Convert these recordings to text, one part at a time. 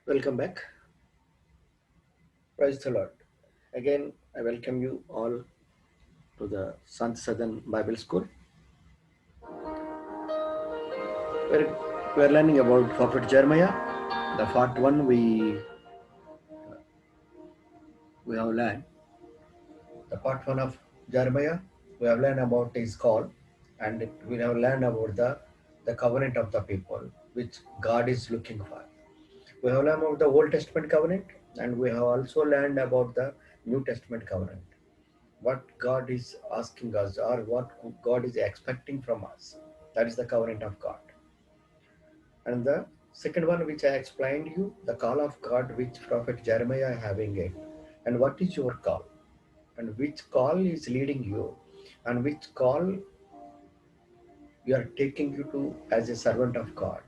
Welcome back. Praise the Lord. Again, I welcome you all to the Sant Southern Bible School. We're learning about Prophet Jeremiah. The part one we have learned. The part one of Jeremiah we have learned about his call, and we have learned about the covenant of the people which God is looking for. We have learned about the Old Testament covenant, and we have also learned about the New Testament covenant. What God is asking us or what God is expecting from us. That is the covenant of God. And the second one, which I explained you, the call of God, which Prophet Jeremiah having it. And what is your call? And which call is leading you? And which call you are taking you to as a servant of God?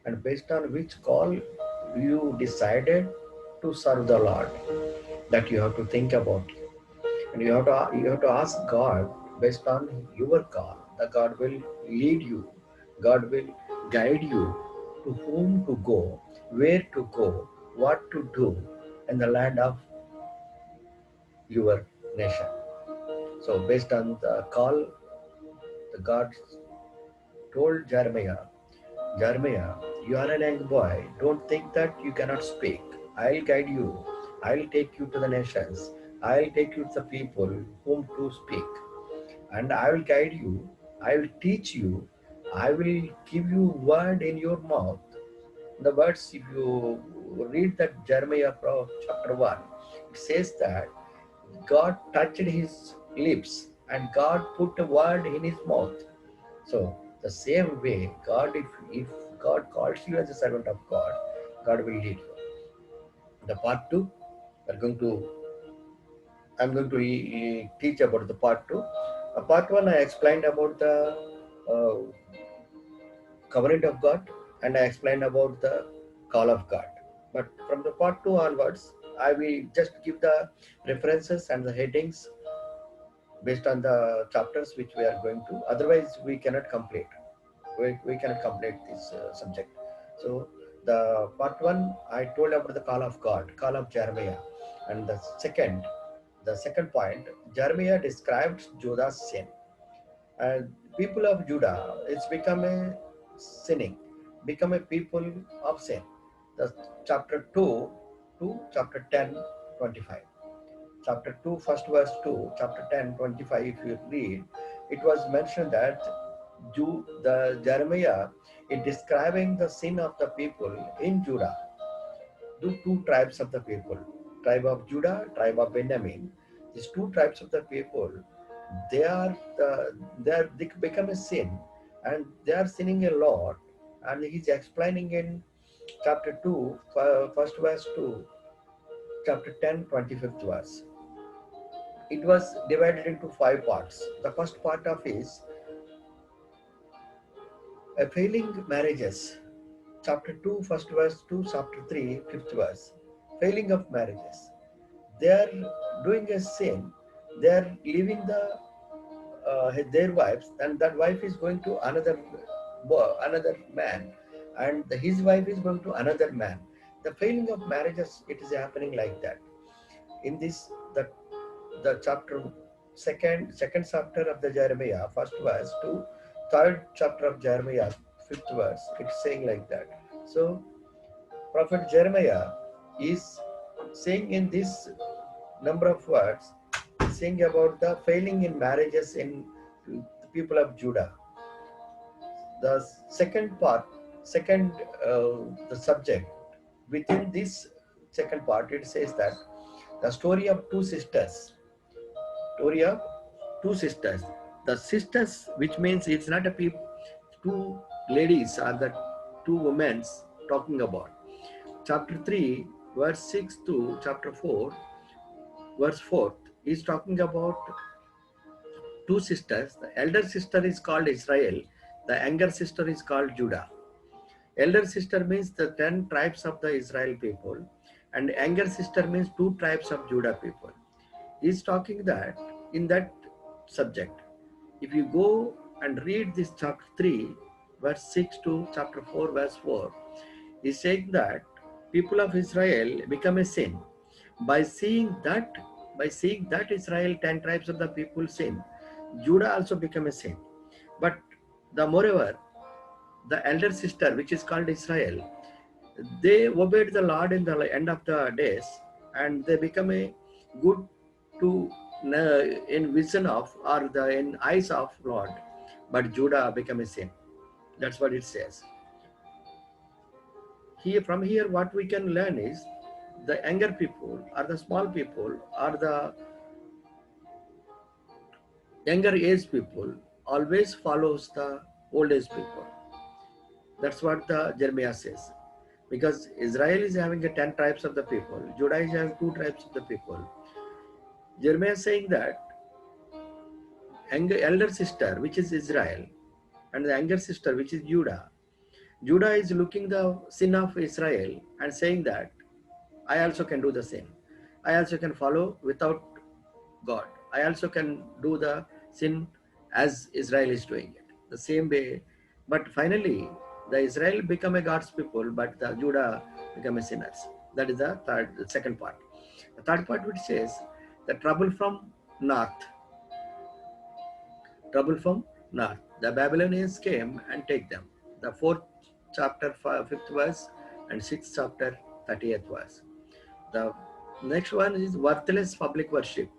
And based on which call you decided to serve the Lord, that you have to think about. And you have to ask God based on your call. The God will lead you. God will guide you to whom to go, where to go, what to do in the land of your nation. So based on the call, the God told Jeremiah, Jeremiah, you are a young boy. Don't think that you cannot speak. I'll guide you. I'll take you to the nations. I'll take you to the people whom to speak. And I will guide you, I will teach you, I will give you word in your mouth. The words, if you read that Jeremiah chapter 1, it says that God touched his lips and God put a word in his mouth. So the same way, if God calls you as a servant of God, God will lead you. The part two, we're going to I'm going to teach about the part two. Part one, I explained about the uh, covenant of God, and I explained about the call of God. But from the part two onwards, I will just give the references and the headings based on the chapters which we are going to. Otherwise, we cannot complete. We cannot complete this subject. So the part one, I told about the call of God, call of Jeremiah, and the second point, Jeremiah described Judah's sin. And people of Judah, it's become a sinning, become a people of sin. The chapter 2 to chapter 10, 25. Chapter 2, first verse 2, chapter 10, 25, if you read, it was mentioned that the Jeremiah is describing the sin of the people in Judah, the two tribes of the people, tribe of Judah, tribe of Benjamin. These two tribes of the people, they become a sin, and they are sinning a lot. And he's explaining in chapter 2, first verse to chapter 10, 25th verse. It was divided into five parts. The first part of is failing marriages. Chapter 2, first verse to chapter 3, fifth verse. Failing of marriages. They are doing a sin. They are leaving their wives, and that wife is going to another man, and his wife is going to another man. The failing of marriages, it is happening like that. In this, the chapter second chapter of the Jeremiah, first verse to third chapter of Jeremiah, fifth verse, it's saying like that. So Prophet Jeremiah is saying in this number of words, saying about the failing in marriages in the people of Judah. The second part, second the subject within this second part, it says that the story of two sisters, story of two sisters. The sisters, which means it's not a people, two ladies are the two women talking about. Chapter 3, verse 6 to chapter 4, verse 4 is talking about two sisters. The elder sister is called Israel. The younger sister is called Judah. Elder sister means the 10 tribes of the Israel people, and younger sister means two tribes of Judah people. He's talking that in that subject. If you go and read this chapter 3, verse 6 to chapter 4, verse 4, he's saying that people of Israel become a sin. By seeing that, Israel, 10 tribes of the people sin, Judah also become a sin. But the moreover, the elder sister, which is called Israel, they obeyed the Lord in the end of the days, and they become a good to in vision of, or the in eyes of Lord. But Judah became a sin. That's what it says. Here, from here, what we can learn is the younger people or the small people or the younger age people always follows the old age people. That's what the Jeremiah says. Because Israel is having a 10 tribes of the people, Judah is having 2 tribes of the people. Jeremiah is saying that elder sister, which is Israel, and the younger sister, which is Judah. Judah is looking the sin of Israel and saying that I also can do the same. I also can follow without God. I also can do the sin as Israel is doing it. The same way. But finally, the Israel become a God's people, but the Judah become a sinners. That is the second part. The third part which says the trouble from north. Trouble from north. The Babylonians came and take them. The fourth chapter, fifth verse, and sixth chapter, 30th verse. The next one is worthless public worship.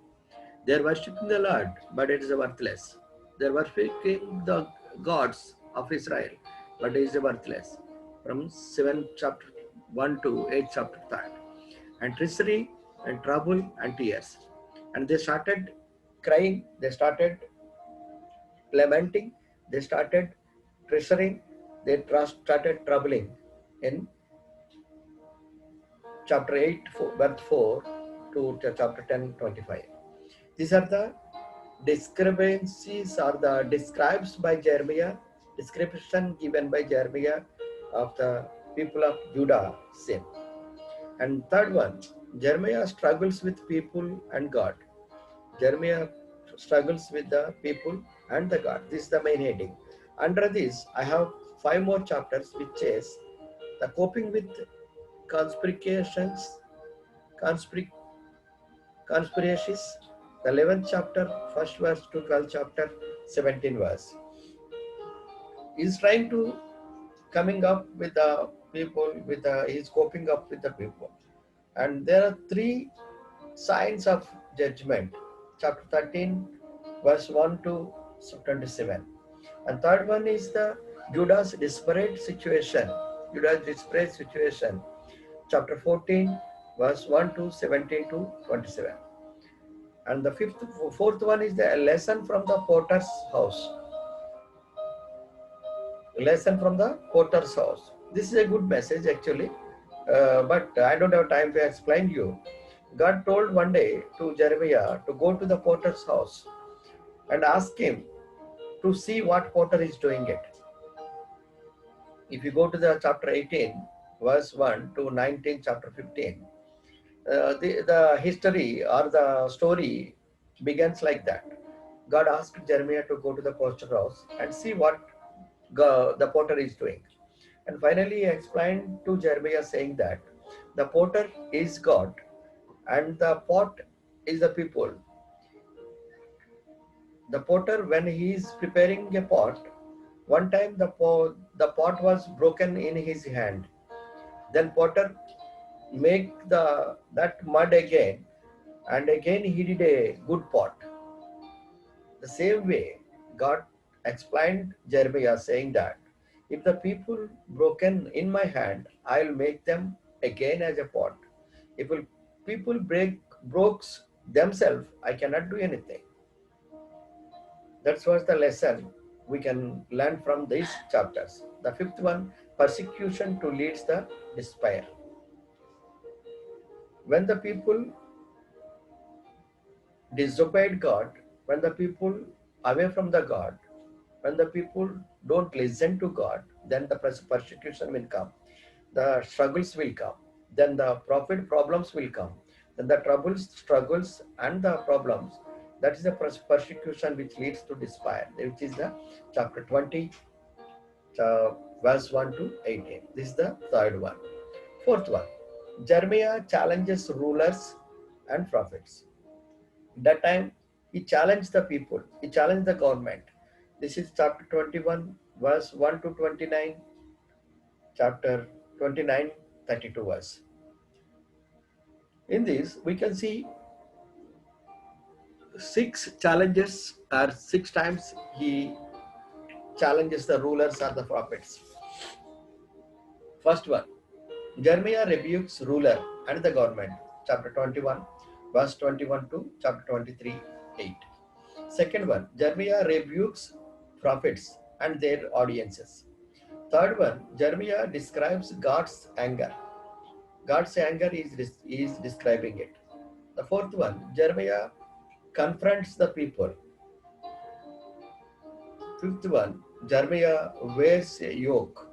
They are worshipping the Lord, but it is worthless. They are worshipping the gods of Israel, but it is worthless. From 7th chapter 1 to 8th chapter 3. And treachery and trouble and tears. And they started crying, they started lamenting, they started treasuring, they started troubling in chapter 8, verse 4 to chapter 10, 25. These are the discrepancies or the describes by Jeremiah, description given by Jeremiah of the people of Judah sin. And third one, Jeremiah struggles with people and God. Jeremiah struggles with the people and the God. This is the main heading. Under this, I have 5 more chapters which is the coping with conspirations, conspiracies, the 11th chapter, 1st verse to 12th chapter, 17th verse. He's trying to coming up with the people, he's coping up with the people. And there are 3 signs of judgment. Chapter 13, verse 1 to 27. And third one is the Judah's desperate situation. Judah's desperate situation. Chapter 14, verse 1 to 17 to 27. And the fourth one is the lesson from the potter's house. Lesson from the potter's house. This is a good message actually, but I don't have time to explain to you. God told one day to Jeremiah to go to the potter's house and ask him to see what potter is doing it. If you go to the chapter 18, verse 1 to 19, chapter 15, the history or the story begins like that. God asked Jeremiah to go to the potter's house and see what the potter is doing. And finally, he explained to Jeremiah saying that the potter is God and the pot is the people. The potter, when he is preparing a pot, one time the pot was broken in his hand. Then potter make that mud again, and again he did a good pot. The same way, God explained Jeremiah saying that if the people broken in my hand, I'll make them again as a pot. If people broke themselves, I cannot do anything. That was the lesson we can learn from these chapters. The fifth one, persecution to leads the despair. When the people disobeyed God, when the people away from the God, when the people don't listen to God, then the persecution will come. The struggles will come. Then the profit problems will come. Then the troubles, struggles, and the problems. That is the persecution which leads to despair, which is the chapter 20, verse 1 to 18. This is the third one. Fourth one, Jeremiah challenges rulers and prophets. That time he challenged the people, he challenged the government. This is chapter 21, verse 1 to 29, chapter 29, 32 verse. In this, we can see six challenges, or six times he challenges the rulers or the prophets. First one, Jeremiah rebukes ruler and the government, chapter 21, verse 21 to chapter 23, 8. Second one, Jeremiah rebukes prophets and their audiences. Third one, Jeremiah describes God's anger. God's anger is describing it. The fourth one, Jeremiah confronts the people. Fifth one, Jeremiah wears a yoke.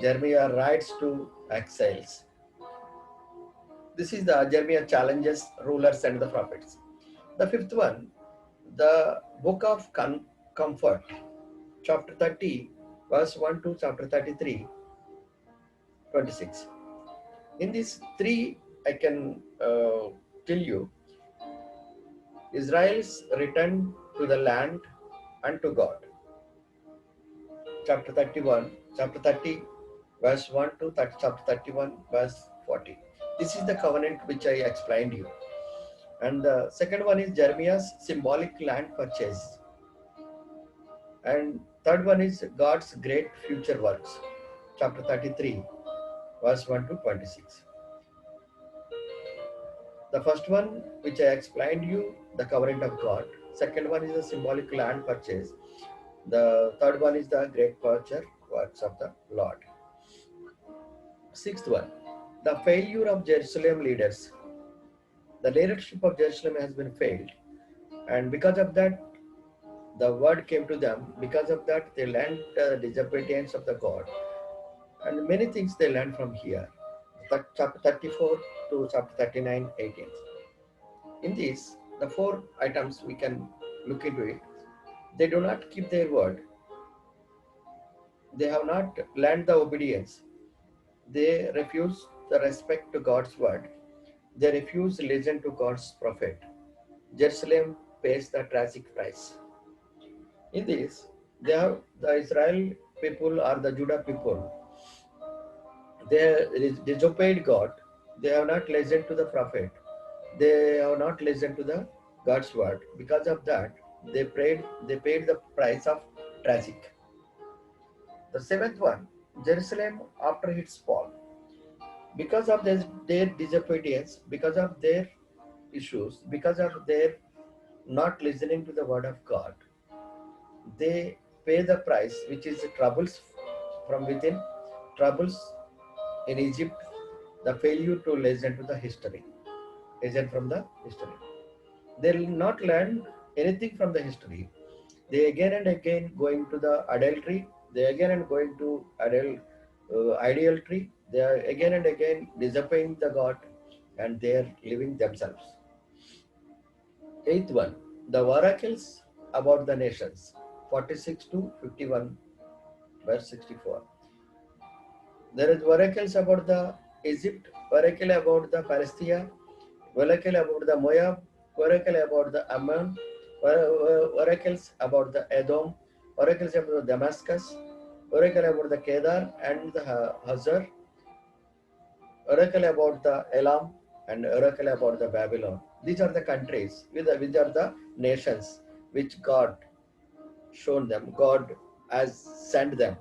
Jeremiah writes to exiles. This is the Jeremiah challenges rulers and the prophets. The fifth one, the book of comfort, chapter 30, verse 1 to chapter 33, 26. In these three, I can tell you, Israel's return to the land and to God. Chapter 30, verse 1 to chapter 31, verse 40. This is the covenant which I explained you. And the second one is Jeremiah's symbolic land purchase. And third one is God's great future works. Chapter 33, verse 1 to 26. The first one, which I explained you, the covenant of God. Second one is the symbolic land purchase. The third one is the great future works of the Lord. Sixth one, the failure of Jerusalem leaders. The leadership of Jerusalem has been failed, and because of that, the word came to them. Because of that, they learned the disobedience of the God, and many things they learned from here. Chapter 34 to chapter 39, 18. In these, the four items we can look into it. They do not keep their word. They have not learned the obedience. They refuse the respect to God's word. They refuse to listen to God's prophet. Jerusalem pays the tragic price. In this, they have the Israel people or the Judah people. They disobeyed God. They have not listened to the prophet. They have not listened to the God's word. Because of that, they paid the price of tragic. The seventh one, Jerusalem after its fall. Because of their disobedience, because of their issues, because of their not listening to the word of God, they pay the price, which is troubles from within, troubles in Egypt, the failure to listen to the history, listen from the history. They will not learn anything from the history. They again and again going to the adultery. They again and going to idolatry. They are again and again disobeying the God, and they are living themselves. Eighth one, the oracles about the nations, 46 to 51, verse 64. There is oracles about the Egypt, oracle about the Palestine, oracle about the Moab, oracle about the Ammon, oracles about the Edom, oracles about the Damascus, oracle about the Kedar and the Hazar, oracle about the Elam, and oracle about the Babylon. These are the countries, which are the nations which God shown them. God has sent them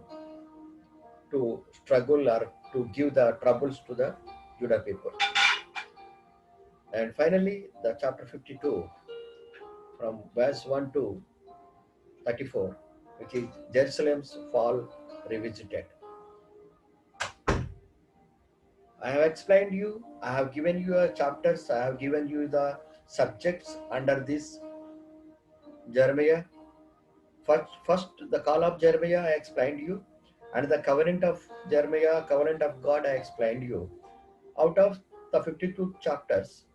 to struggle or to give the troubles to the Judah people. And finally, the chapter 52 from verse 1 to 34, which is Jerusalem's fall revisited. I have explained you, I have given you a chapters, I have given you the subjects under this Jeremiah. First, the call of Jeremiah I explained you, and the covenant of Jeremiah, covenant of God I explained you. Out of the 52 chapters,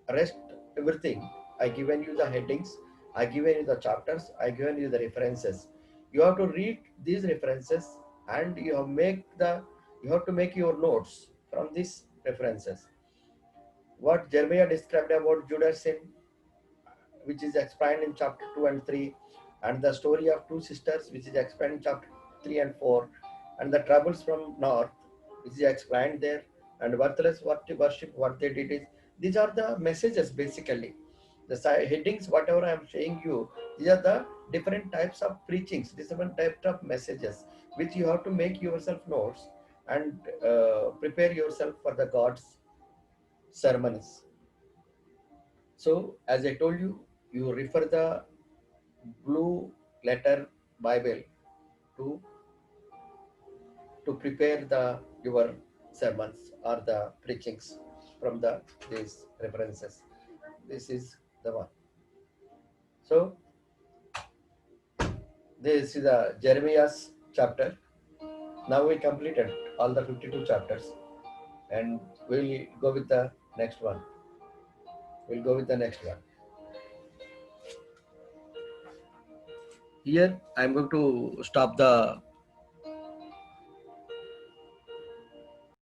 rest everything, I given you the headings, I given you the chapters, I given you the references. You have to read these references, and you have to make your notes from these references. What Jeremiah described about Judah's sin, which is explained in chapter 2 and 3, and the story of two sisters, which is explained in chapter 3 and 4, and the troubles from north, which is explained there, and worthless worship, what they did is, these are the messages basically. The headings, whatever I am showing you, these are the different types of preachings, different types of messages, which you have to make yourself notes and prepare yourself for the God's sermons. So, as I told you, you refer the blue letter Bible to prepare the your sermons or the preachings from these references. This is the one. So this is the Jeremiah's chapter. Now we completed all the 52 chapters, and we'll go with the next one. We'll go with the next one. Here I'm going to stop the